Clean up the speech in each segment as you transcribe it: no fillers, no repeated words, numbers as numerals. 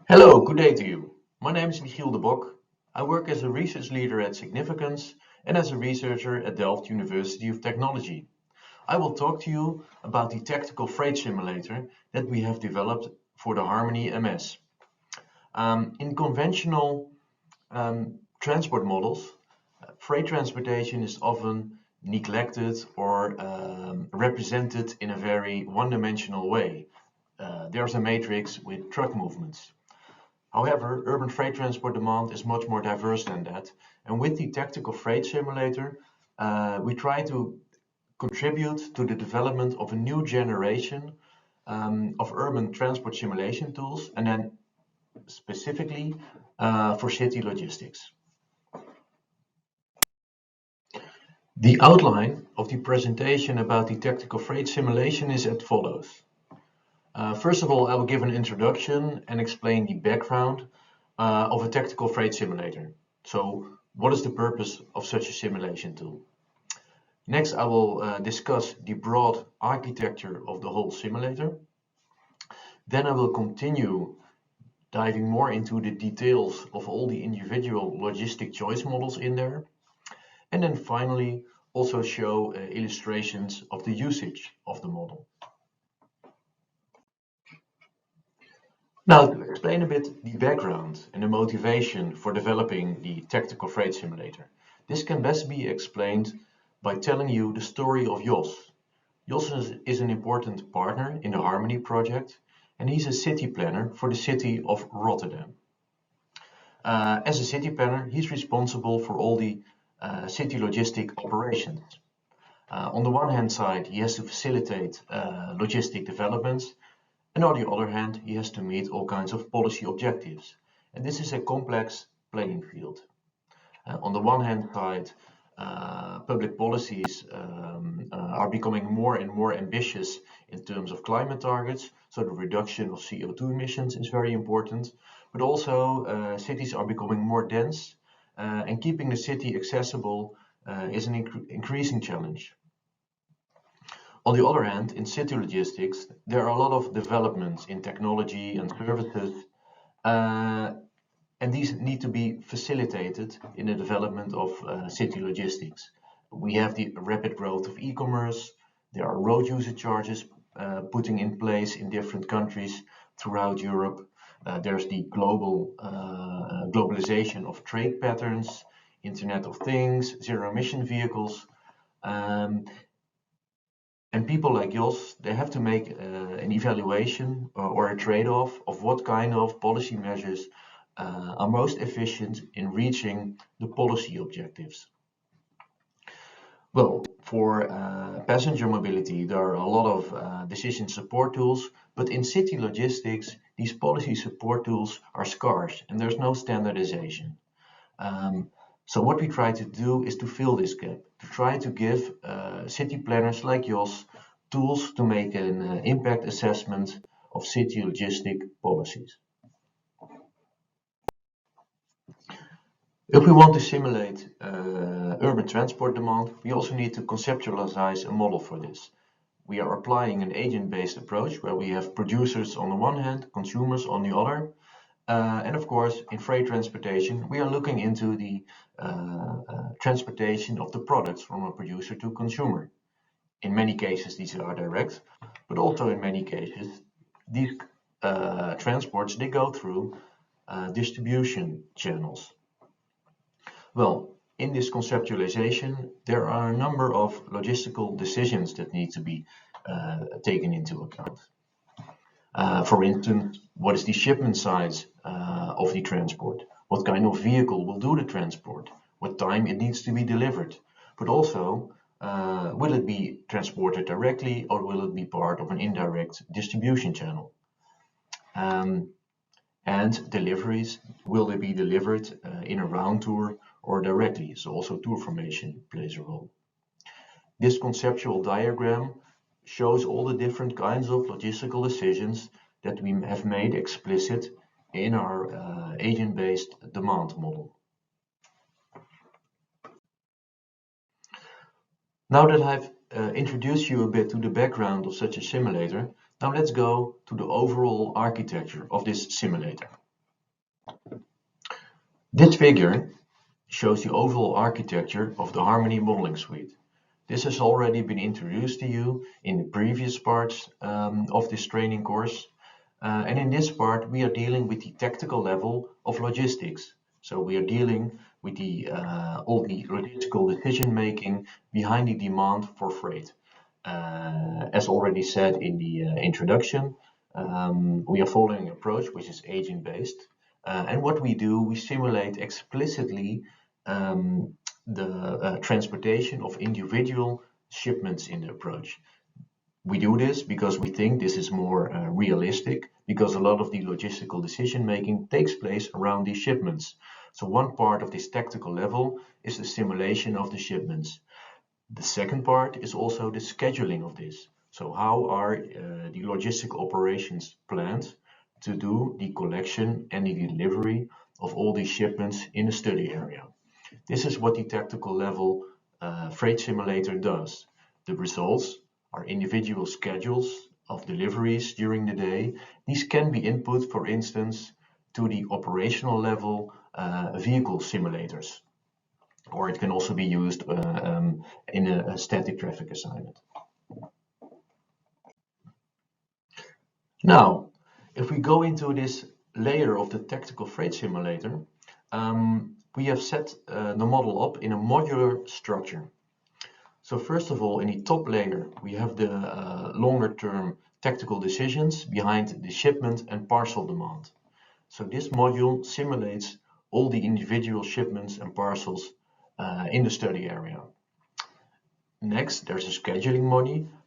Hello, good day to you. My name is Michiel de Bok. I work as a research leader at Significance and as a researcher at Delft University of Technology. I will talk to you about the tactical freight simulator that we have developed for the Harmony MS. In conventional transport models, freight transportation is often neglected or represented in a very one-dimensional way. There's a matrix with truck movements. However, urban freight transport demand is much more diverse than that. And with the tactical freight simulator, we try to contribute to the development of a new generation of urban transport simulation tools, and then specifically for city logistics. The outline of the presentation about the tactical freight simulation is as follows. First of all, I will give an introduction and explain the background of a tactical freight simulator. So, what is the purpose of such a simulation tool? Next, I will discuss the broad architecture of the whole simulator. Then I will continue diving more into the details of all the individual logistic choice models in there. And then finally, also show illustrations of the usage of the model. Now, to explain a bit the background and the motivation for developing the tactical freight simulator. This can best be explained by telling you the story of Jos. Jos is an important partner in the Harmony project, and he's a city planner for the city of Rotterdam. As a city planner, he's responsible for all the city logistic operations. On the one hand side, he has to facilitate logistic developments, and on the other hand, he has to meet all kinds of policy objectives. And this is a complex playing field. On the one hand side, public policies are becoming more and more ambitious in terms of climate targets, so the reduction of CO2 emissions is very important, but also cities are becoming more dense, and keeping the city accessible is an increasing challenge. On the other hand, in city logistics, there are a lot of developments in technology and services, and these need to be facilitated in the development of city logistics. We have the rapid growth of e-commerce, there are road user charges putting in place in different countries throughout Europe. There's the globalization of trade patterns, Internet of Things, zero-emission vehicles. And people like Jos, they have to make an evaluation or a trade-off of what kind of policy measures are most efficient in reaching the policy objectives. Well, for passenger mobility, there are a lot of decision support tools, but in city logistics, these policy support tools are scarce and there's no standardization. So what we try to do is to fill this gap, to try to give city planners like Jos tools to make an impact assessment of city logistic policies. If we want to simulate urban transport demand, we also need to conceptualize a model for this. We are applying an agent-based approach where we have producers on the one hand, consumers on the other. And of course, in freight transportation, we are looking into the transportation of the products from a producer to consumer. In many cases, these are direct, but also in many cases, these transports, they go through distribution channels. Well, in this conceptualization, there are a number of logistical decisions that need to be taken into account. For instance, what is the shipment size of the transport? What kind of vehicle will do the transport? What time it needs to be delivered? But also, will it be transported directly or will it be part of an indirect distribution channel? And deliveries, will they be delivered in a round tour or directly? So also tour formation plays a role. This conceptual diagram shows all the different kinds of logistical decisions that we have made explicit in our agent-based demand model. Now that I've introduced you a bit to the background of such a simulator, now let's go to the overall architecture of this simulator. This figure shows the overall architecture of the Harmony Modeling Suite. This has already been introduced to you in the previous parts of this training course. And in this part, we are dealing with the tactical level of logistics. So we are dealing with all the logistical decision making behind the demand for freight. As already said in the introduction, we are following an approach which is agent-based. And what we do, we simulate explicitly the transportation of individual shipments in the approach. We do this because we think this is more realistic, because a lot of the logistical decision making takes place around these shipments. So one part of this tactical level is the simulation of the shipments. The second part is also the scheduling of this. So how are the logistical operations planned to do the collection and the delivery of all these shipments in the study area? This is what the tactical level freight simulator does. The results are individual schedules of deliveries during the day. These can be input, for instance, to the operational level vehicle simulators, or it can also be used in a static traffic assignment. Now, if we go into this layer of the tactical freight simulator, we have set the model up in a modular structure. So first of all, in the top layer, we have the longer term tactical decisions behind the shipment and parcel demand. So this module simulates all the individual shipments and parcels in the study area. Next, there's a scheduling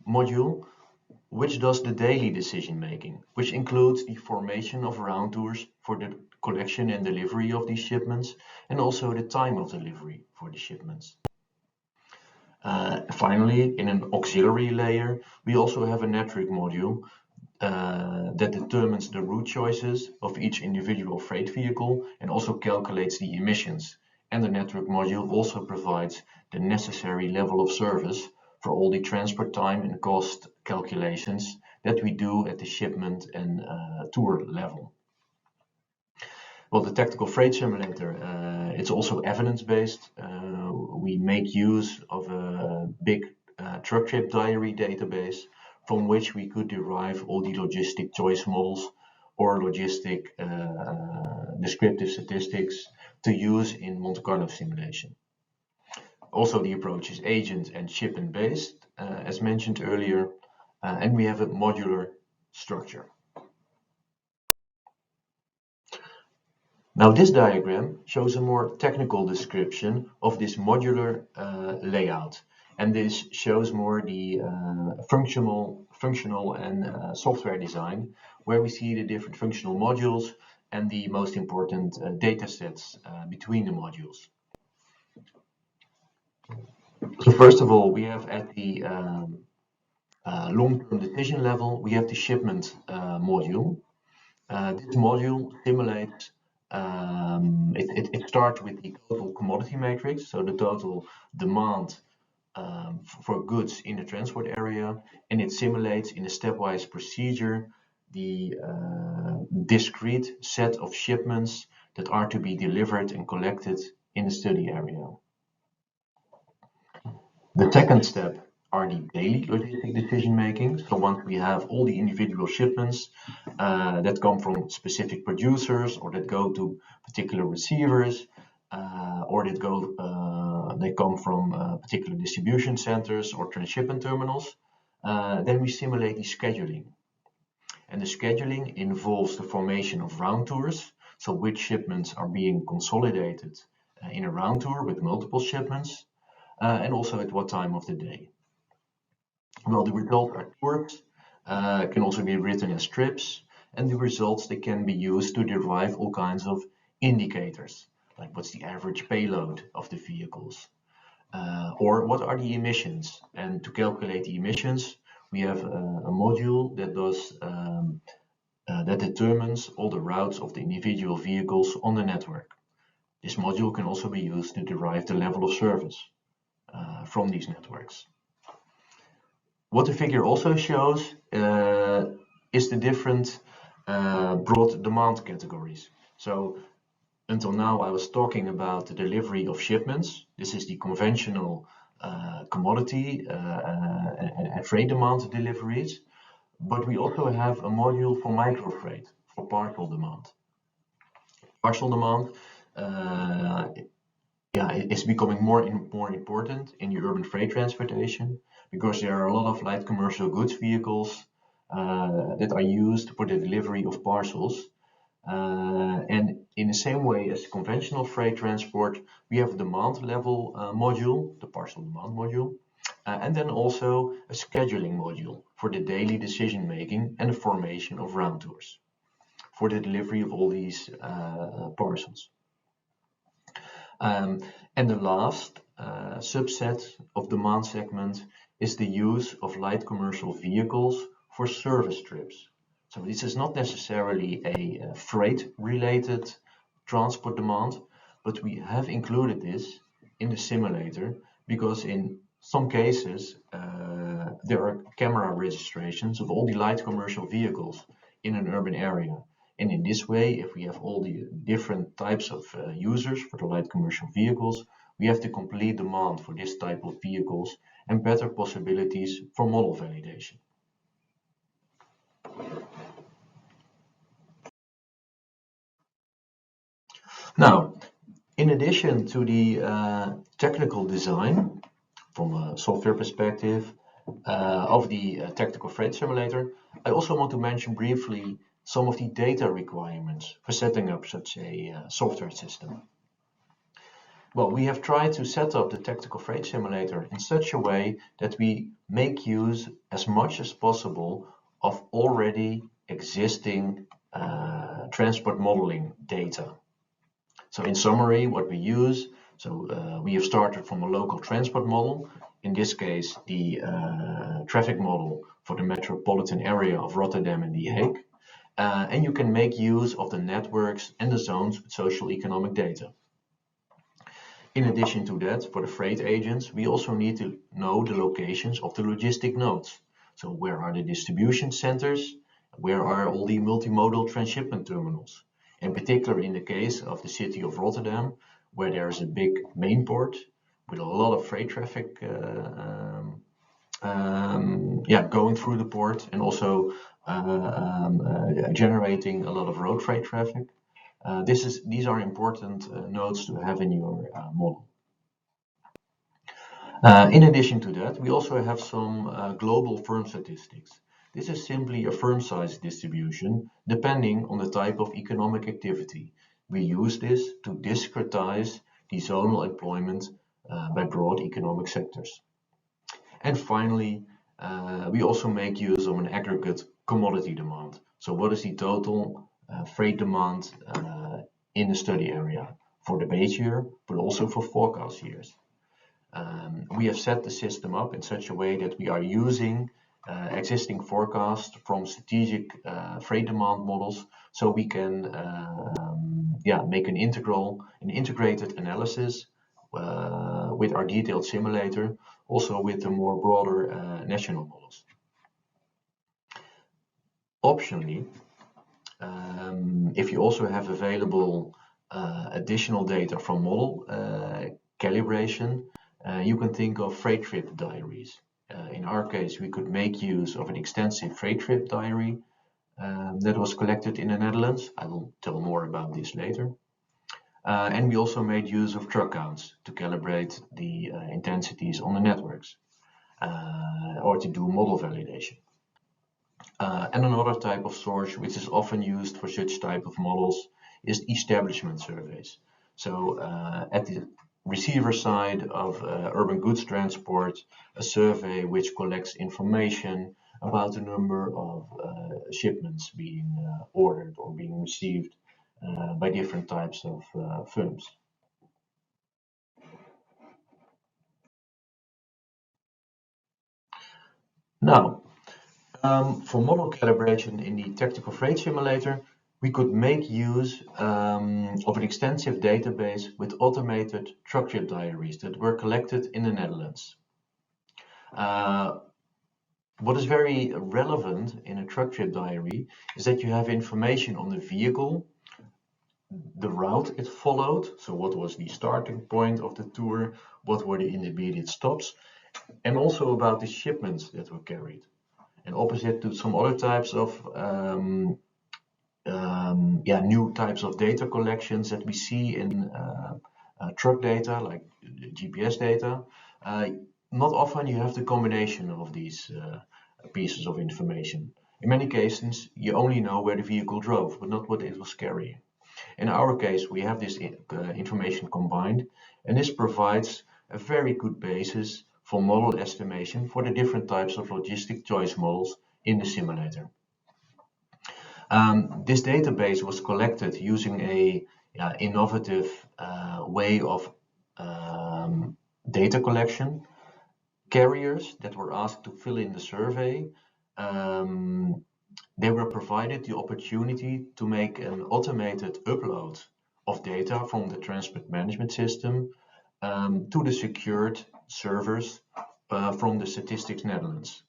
module, which does the daily decision making, which includes the formation of round tours for the collection and delivery of these shipments, and also the time of delivery for the shipments. Finally, in an auxiliary layer, we also have a network module that determines the route choices of each individual freight vehicle and also calculates the emissions. And the network module also provides the necessary level of service for all the transport time and cost calculations that we do at the shipment and tour level. Well, the tactical freight simulator, it's also evidence-based. We make use of a big truck trip diary database from which we could derive all the logistic choice models or logistic descriptive statistics to use in Monte Carlo simulation. Also, the approach is agent and shipment based, as mentioned earlier, and we have a modular structure. Now this diagram shows a more technical description of this modular layout, and this shows more the functional and software design, where we see the different functional modules and the most important data sets between the modules. So first of all, we have at the long-term decision level, we have the shipment module. This module simulates it starts with the total commodity matrix, so the total demand for goods in the transport area, and it simulates in a stepwise procedure the discrete set of shipments that are to be delivered and collected in the study area. The second step are the daily logistic decision making. So once we have all the individual shipments that come from specific producers or that go to particular receivers or they come from particular distribution centers or transshipment terminals, then we simulate the scheduling. And the scheduling involves the formation of round tours, so which shipments are being consolidated in a round tour with multiple shipments, and also at what time of the day. Well, the results are tours, can also be written as strips, and the results they can be used to derive all kinds of indicators, like what's the average payload of the vehicles, or what are the emissions. And to calculate the emissions, we have a module that does that determines all the routes of the individual vehicles on the network. This module can also be used to derive the level of service from these networks. What the figure also shows is the different broad demand categories. So until now, I was talking about the delivery of shipments. This is the conventional commodity and freight demand deliveries. But we also have a module for microfreight, for parcel demand. Parcel demand is becoming more and more important in the urban freight transportation because there are a lot of light commercial goods vehicles that are used for the delivery of parcels. And in the same way as conventional freight transport, we have a demand level module, the parcel demand module, and then also a scheduling module for the daily decision making and the formation of round tours for the delivery of all these parcels. And the last subset of demand segment is the use of light commercial vehicles for service trips. So this is not necessarily a freight-related transport demand, but we have included this in the simulator because in some cases there are camera registrations of all the light commercial vehicles in an urban area. And in this way, if we have all the different types of users for the light commercial vehicles, we have the complete demand for this type of vehicles and better possibilities for model validation. Now, in addition to the technical design from a software perspective of the technical freight simulator, I also want to mention briefly some of the data requirements for setting up such a software system. Well, we have tried to set up the technical freight simulator in such a way that we make use as much as possible of already existing transport modeling data. So in summary, what we use, we have started from a local transport model, in this case the traffic model for the metropolitan area of Rotterdam and The Hague. And you can make use of the networks and the zones with social economic data. In addition to that, for the freight agents, we also need to know the locations of the logistic nodes. So where are the distribution centers? Where are all the multimodal transshipment terminals? In particular, in the case of the city of Rotterdam, where there is a big main port with a lot of freight traffic going through the port and also generating a lot of road freight traffic. These are important nodes to have in your model. In addition to that, we also have some global firm statistics. This is simply a firm size distribution depending on the type of economic activity. We use this to discretize the zonal employment by broad economic sectors. And finally, we also make use of an aggregate commodity demand. So what is the total freight demand in the study area for the base year, but also for forecast years? We have set the system up in such a way that we are using existing forecasts from strategic freight demand models, so we can make an integrated analysis with our detailed simulator, also with the more broader national models. Optionally, if you also have available additional data from model calibration, you can think of freight trip diaries. In our case, we could make use of an extensive freight trip diary that was collected in the Netherlands. I will tell more about this later. And we also made use of truck counts to calibrate the intensities on the networks or to do model validation. And another type of source which is often used for such type of models is establishment surveys. So at the receiver side of urban goods transport, a survey which collects information about the number of shipments being ordered or being received by different types of firms. Now, for model calibration in the technical freight simulator, we could make use of an extensive database with automated truck trip diaries that were collected in the Netherlands. What is very relevant in a truck trip diary is that you have information on the vehicle, the route it followed, so what was the starting point of the tour, what were the intermediate stops, and also about the shipments that were carried. And opposite to some other types of new types of data collections that we see in truck data, like GPS data, not often you have the combination of these pieces of information. In many cases, you only know where the vehicle drove, but not what it was carrying. In our case, we have this information combined, and this provides a very good basis for model estimation for the different types of logistic choice models in the simulator. This database was collected using a innovative way of data collection. Carriers that were asked to fill in the survey, they were provided the opportunity to make an automated upload of data from the transport management system to the secured servers from the Statistics Netherlands.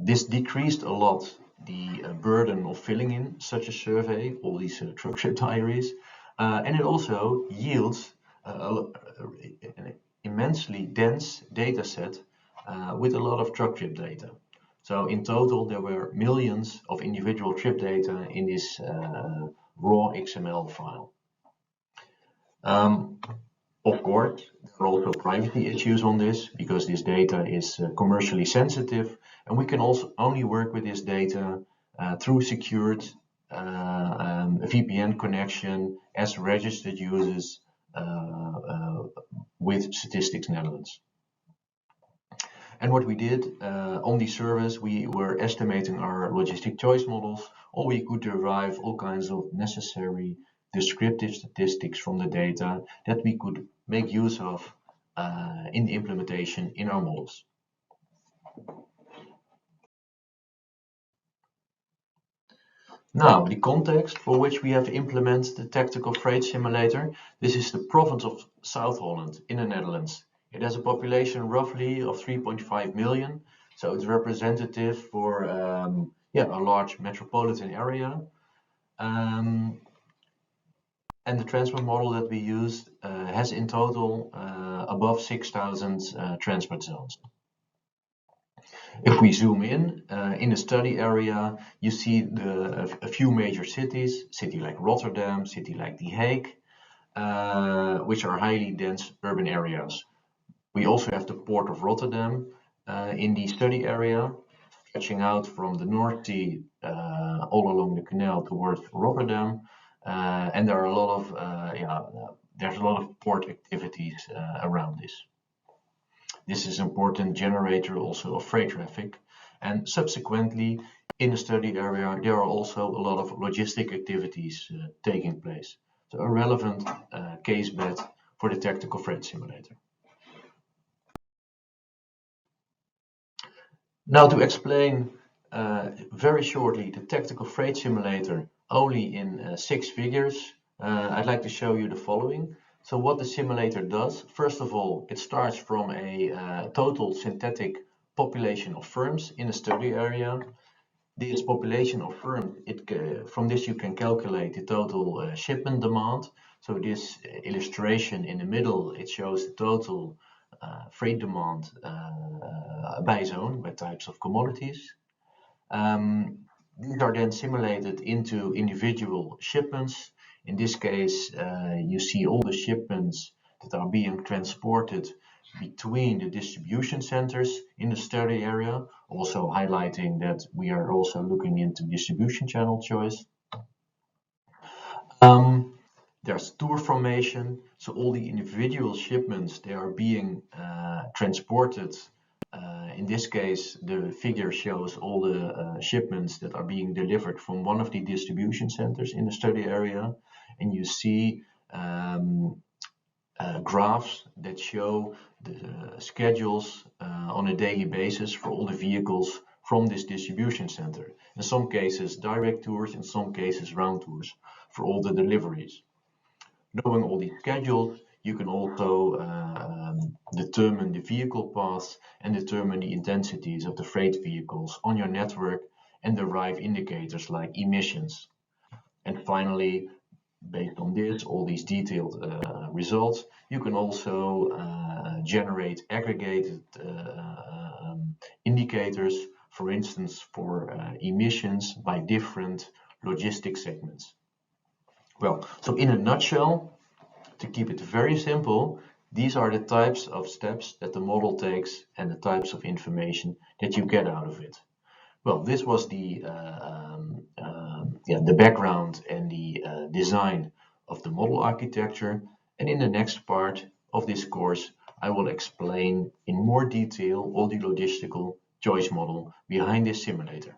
This decreased a lot the burden of filling in such a survey, all these truck trip diaries, and it also yields an immensely dense data set with a lot of truck trip data. So in total, there were millions of individual trip data in this raw XML file. Of course, there are also privacy issues on this because this data is commercially sensitive, and we can also only work with this data through secured VPN connection as registered users with Statistics Netherlands. And what we did on the service, we were estimating our logistic choice models, or we could derive all kinds of necessary descriptive statistics from the data that we could make use of in the implementation in our models. Now, the context for which we have implemented the tactical freight simulator, this is the province of South Holland in the Netherlands. It has a population roughly of 3.5 million, so it's representative for a large metropolitan area. And the transport model that we used has in total above 6,000 transport zones. If we zoom in the study area, you see a few major cities, city like Rotterdam, city like The Hague, which are highly dense urban areas. We also have the port of Rotterdam in the study area, stretching out from the North Sea all along the canal towards Rotterdam. And there are a lot of there's a lot of port activities around this. This is an important generator also of freight traffic, and subsequently in the study area there are also a lot of logistic activities taking place. So a relevant case bed for the tactical freight simulator. Now to explain very shortly the tactical freight simulator only in 6 figures, I'd like to show you the following. So what the simulator does, first of all, it starts from a total synthetic population of firms in a study area. This population of firms, from this you can calculate the total shipment demand. So this illustration in the middle, it shows the total freight demand by zone, by types of commodities. These are then simulated into individual shipments. In this case, you see all the shipments that are being transported between the distribution centers in the study area, also highlighting that we are also looking into distribution channel choice. There's tour formation, so all the individual shipments, they are being transported. In this case, the figure shows all the shipments that are being delivered from one of the distribution centers in the study area, and you see graphs that show the schedules on a daily basis for all the vehicles from this distribution center. In some cases direct tours, in some cases round tours for all the deliveries. Knowing all these schedules, you can also determine the vehicle paths and determine the intensities of the freight vehicles on your network and derive indicators like emissions. And finally, based on this, all these detailed results, you can also generate aggregated indicators, for instance, for emissions by different logistic segments. Well, so in a nutshell, to keep it very simple, these are the types of steps that the model takes and the types of information that you get out of it. Well, this was the background and the design of the model architecture. And in the next part of this course, I will explain in more detail all the logistical choice model behind this simulator.